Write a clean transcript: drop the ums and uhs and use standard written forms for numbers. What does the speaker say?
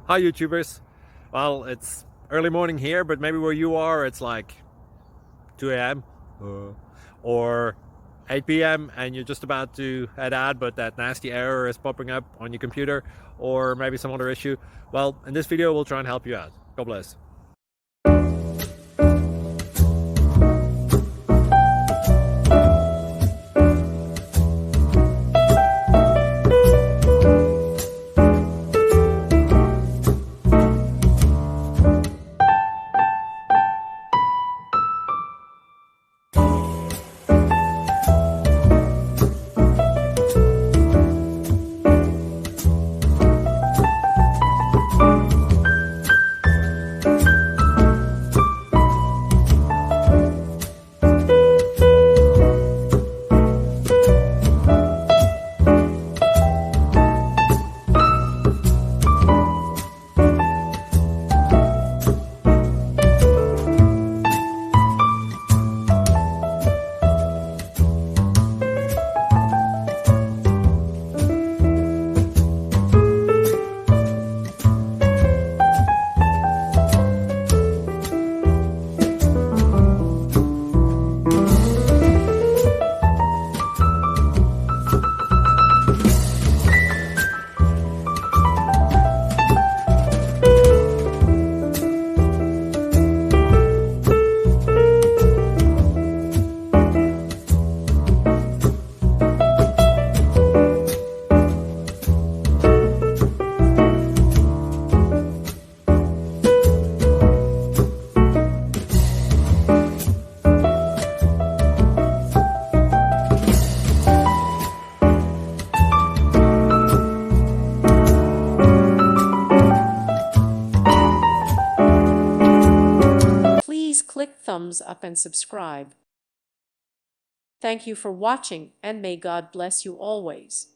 Hi YouTubers. Well, it's early morning here, but maybe where you are it's like 2 a.m. Or 8 p.m. and you're just about to head out, but that nasty error is popping up on your computer, or maybe some other issue. Well, in this video we'll try and help you out. God bless. Please click thumbs up and subscribe. Thank you for watching, and may God bless you always.